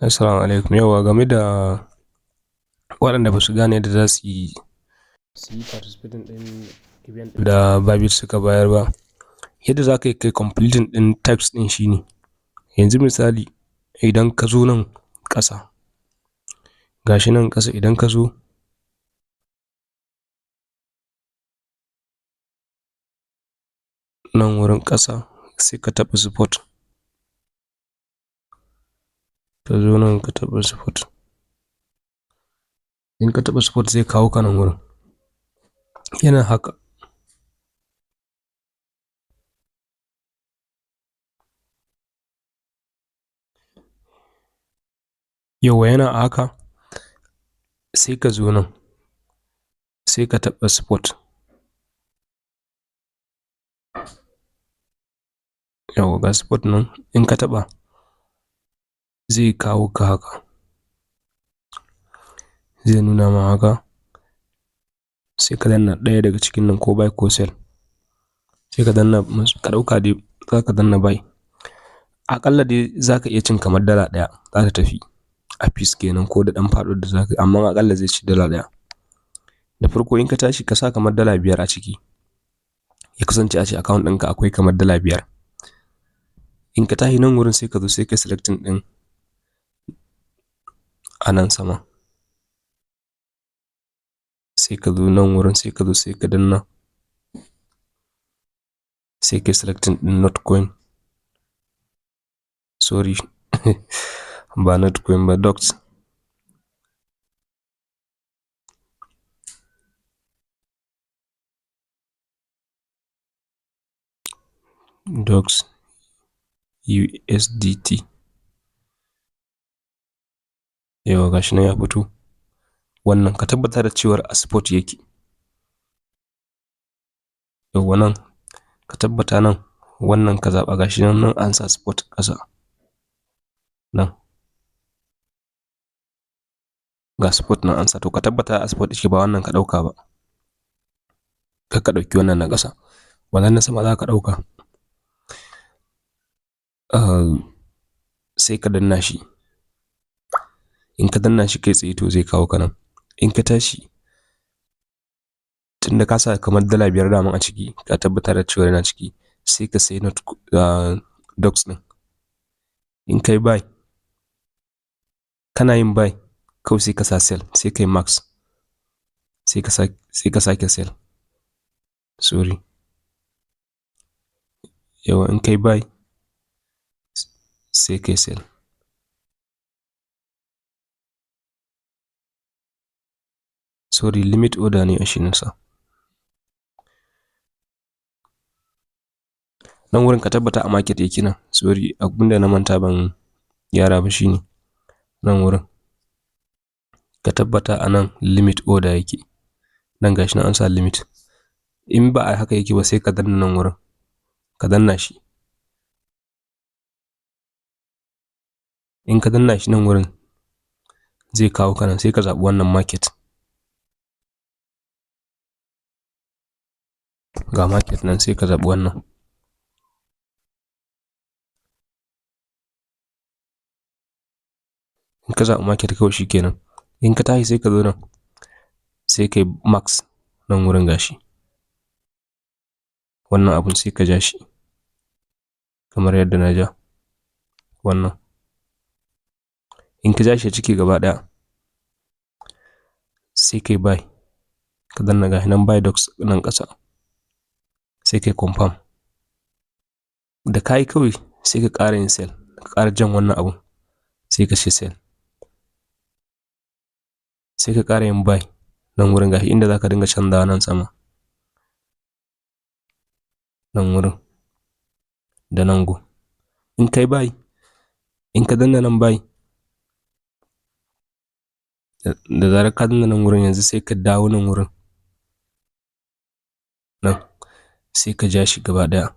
Assalamu alaikum. Yauwa game da waɗanda ba su gane da za su yi participating ɗin event da Bybit suka bayar ba, yadda za ka yi kai completing ɗin types ɗin shi ne, yanzu misali idan ka zo nan ƙasa, gashi nan ƙasa idan ka zo nan wurin ƙasa sai ka taɓa support, ka zo nan ka taɓa support, in ka taɓa support zai kawo ka nan wurin, yana haka. Yauwa yana a haka sai ka zo nan sai ka taɓa support, yauwa ga support nan in ka taɓa zai kawo ka haka, zai nuna ma haka, sai ka danna ɗaya daga cikin nan ko buy ko sell, sai ka danna ka ɗauka dai za ka danna buy. Aƙalla dai za ka iya cin kamar dala ɗaya za ta tafi a piece kenan ko da ɗan faɗuwar da za ka yi, amma aƙalla zai ci dala ɗaya. Da farko in ka tashi ka sa kamar dala 5 a ciki, ya kasance a ce account ɗinka akwai kamar dala 5. In ka tashi nan wurin sai ka zo sai ka selecting ɗin a nan sama, sai ka zo nan wurin sai ka zo sai ka danna, sai ka selecting ɗin Notcoin, sorry ba Notcoin ba, Dox. Dox USDT. Yawa gashi nan ya fito. Wannan ka tabbata da cewar a spot yake. Yauwa nan ka tabbata nan wannan ka zaɓa gashi nan an sa spot ƙasa. Nan ga spot nan an sa, to ka tabbata a spot yake ba wannan ka ɗauka ba. Kar ka ɗauki wannan na ƙasa, wannan na sama za ka ɗauka. Sai ka danna shi. In ka danna shi kai tsaye to zai kawo ka nan. In ka tashi tunda ka sa kamar dala 5 daman a ciki, ka tabbata da cewa yana ciki, sai ka sai Dox ɗin. In kai buy, kana yin buy kawai sai ka sa sell, sai kai max, sai ka sake sell. Sorry. Yawa in kai buy sai kai sell. Sorry, limit order ne a shi nasa. Nan wurin ka tabbata a market yake nan. Sorry, abinda na manta ban gyara ba shine nan wurin. Ka tabbata a nan limit order yake. Nan gashi nan an sa limit. In ba a haka yake ba sai ka danna nan wurin. Ka danna shi. In ka danna shi nan wurin zai kawo ka nan sai ka zaɓi wannan market. Ga market nan sai ka zaɓi wannan. In ka zaɓi market kawai shi kenan. In ka tashi sai ka zo nan sai kai max nan wurin gashi. Wannan abun sai ka ja shi kamar yadda na ja wannan. In ka ja shi ciki gaba ɗaya sai kai buy, ka danna gashi nan buy Dox nan ƙasa, sai kai confirm. Da kai kawai sai ka ƙara yin sell, ka ƙara jan wannan abun sai ka ce sell. Sai ka ƙara yin buy nan wurin gashi inda za ka dinga canzawa nan sama. Nan wurin da nan go. In kai buy, in ka danna nan buy, da zarar ka danna nan wurin yanzu sai ka dawo nan wurin. Nan sai ka ja shi gaba ɗaya.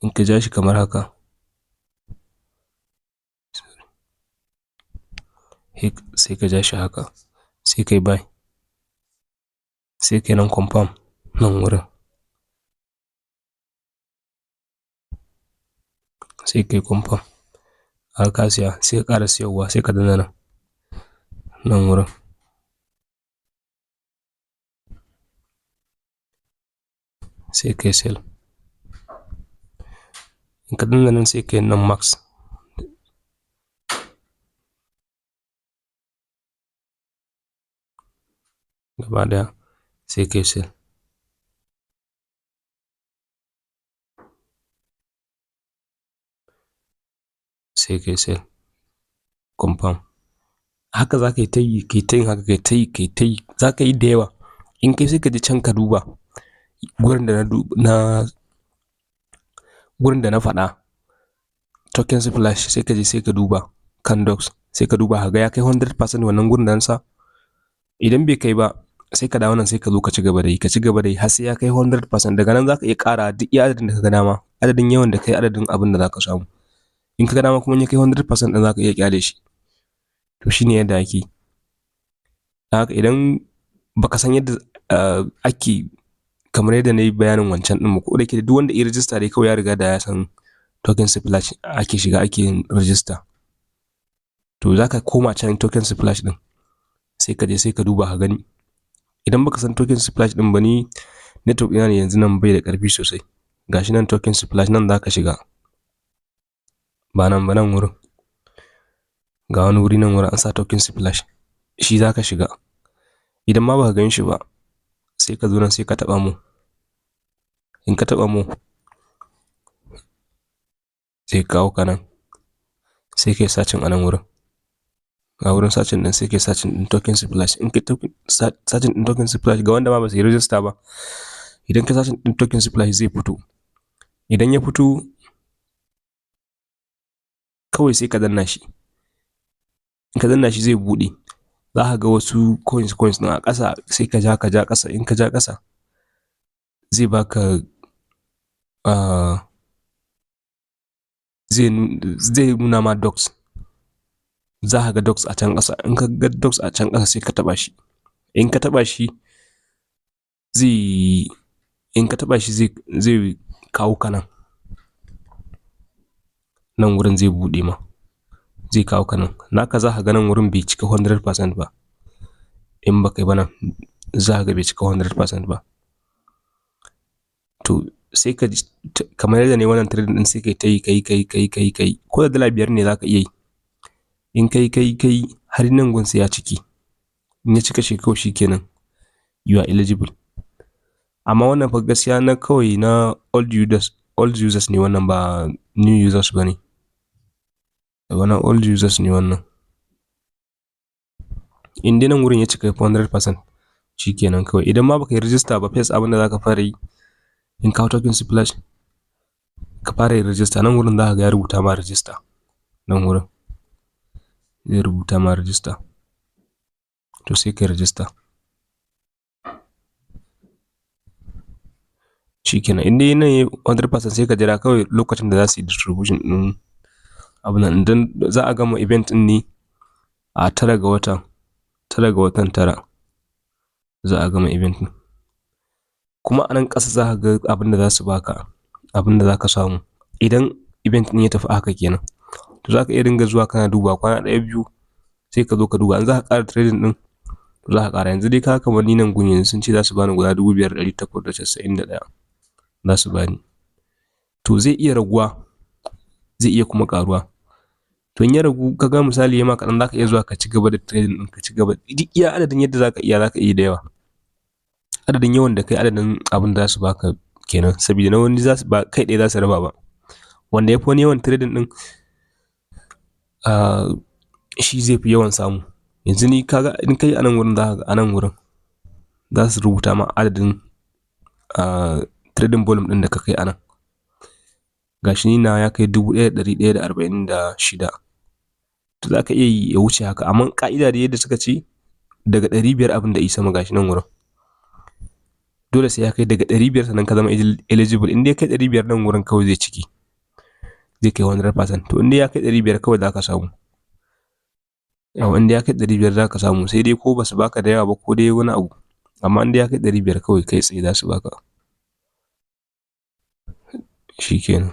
In ka ja shi kamar haka, sai ka ja shi haka, sai kai buy, sai kai nan confirm nan wurin. sai kai confirm. Har ka siya sai ka ƙara siyarwa sai ka danna nan wurin. Sai kai sell. In ka danna nan sai kai nan max. Gaba daya sai kai sell. Sai kai sell. Confirm. Haka za ka yi ta yi, kai ta yin haka, kai ta yi, kai ta yi. Za ka yi da yawa. In kai sai ka je can ka duba gurin da na faɗa. Token splash sai ka je sai ka duba Candox. Sai ka duba haga ya kai 100% wannan gurin da na sa. Idan bai kai ba sai ka dawo nan sai ka zo ka ci gaba da yi, ka ci gaba da yi har sai ya kai 100%. Daga nan za ka iya ƙara duk iya adadin da ka ga dama. Adadin yawan da kai adadin abin da za ka samu. In ka ga dama kuma ya kai 100% ɗin za ka iya ƙyale shi. To shi ne yadda ake. Haka idan baka san yadda ake kamar yadda na yi bayanin wancan ɗin ko da ke duk wanda ya rijista dai kawai ya riga da ya san token splash ake shiga ake yin rijista. To za ka koma can token splash ɗin sai ka je sai ka duba ka gani. Idan baka san token splash ɗin ba, ni network ina ne yanzu nan bai da ƙarfi sosai. Gashi nan token splash nan za ka shiga. Ba nan ba, nan wurin. Ga wani wuri nan wurin an sa token splash. Shi za ka shiga. Idan ma ba ka gan shi ba sai ka zo nan sai ka taɓa mu. In ka taɓa mu sai ka kawo ka nan sai kai sacin a nan wurin. Ga wurin sacin ɗin sai kai sacin ɗin token splash. In kai sacin ɗin token splash ga wanda ma ba su yi rijista ba, idan ka sacin ɗin token splash zai fito. Idan ya fito kawai sai ka danna shi. In ka danna shi zai buɗe. Za ka ga wasu coins ɗin a ƙasa sai ka ja ƙasa. In ka ja ƙasa zai baka zai nuna ma docs. Za ka ga docs a can ƙasa. In ka ga docs a can ƙasa sai ka taɓa shi. In ka taɓa shi zai kawo ka nan. Nan wurin zai buɗe ma. Zai kawo ka nan. Naka za ka ga nan wurin bai cika 100% ba. In ba kai ba nan za ka ga bai cika 100% ba. To sai ka kamar yadda ne wannan trading din sai kai ta yi kai. Ko da dala 5 ne za ka iya yi. In kai har nan gun sai ya ciki. In ya cika shi kawai shi kenan. You are eligible. Amma wannan fa gaskiya na kawai na old users ne wannan, ba new users ba ne. Wannan old users ne wannan. In dai nan wurin ya cika 100% shi kenan kawai. Idan ma baka yi register ba, first abin da za ka fara yi in kawo token splash ka fara yin register. Nan wurin za ka ga ya rubuta ma register. Nan wurin zai rubuta ma register. To sai ka register. Shi kenan. In dai nan yi 100% sai ka jira kawai lokacin da za su yi distribution ɗin abin nan. Idan za a gama event ɗin ne a 9 ga watan 9 za a gama event ɗin. Kuma a nan ƙasa za ka ga abin da za su baka, abin da za ka samu. Idan event ɗin ya tafi haka kenan. To za ka iya dinga zuwa kana duba kwana 1-2 sai ka zo ka duba. In za ka ƙara trading ɗin to za ka ƙara. Yanzu dai ka kamar ni nan gun yanzu sun ce za su bani guda 5,891 za su bani. To zai iya raguwa zai iya kuma ƙaruwa. To in ya ragu ka ga misali ya ma kaɗan za ka iya zuwa ka ci gaba da trading ɗin, ka ci gaba. Duk iya adadin yadda za ka iya da yawa. Adadin yawan da kai adadin abin da za su baka kenan. Saboda na wani za su ba kai ɗaya za su raba ba. Wanda ya fi wani yawan trading ɗin shi zai fi yawan samu. Yanzu ni kaga in kai a nan wurin za ka ga a nan wurin za su rubuta ma adadin trading volume ɗin da ka kai a nan. Gashi ni na ya kai 1,146. To za ka iya yi ya wuce haka. Amma ƙa'ida da yadda suka ce daga 500 abin da isa ma gashi nan wurin. Dole sai ya kai daga 500 sannan ka zama eligible. In dai kai 500 nan wurin kawai zai ciki. Zai kai 100%. To in dai ya kai 500 kawai za ka samu. Yau in dai ya kai 500 za ka samu. Sai dai ko ba su baka da yawa ba ko dai wani abu. Amma in dai ya kai 500 kawai kai tsaye za su baka. Shi kenan.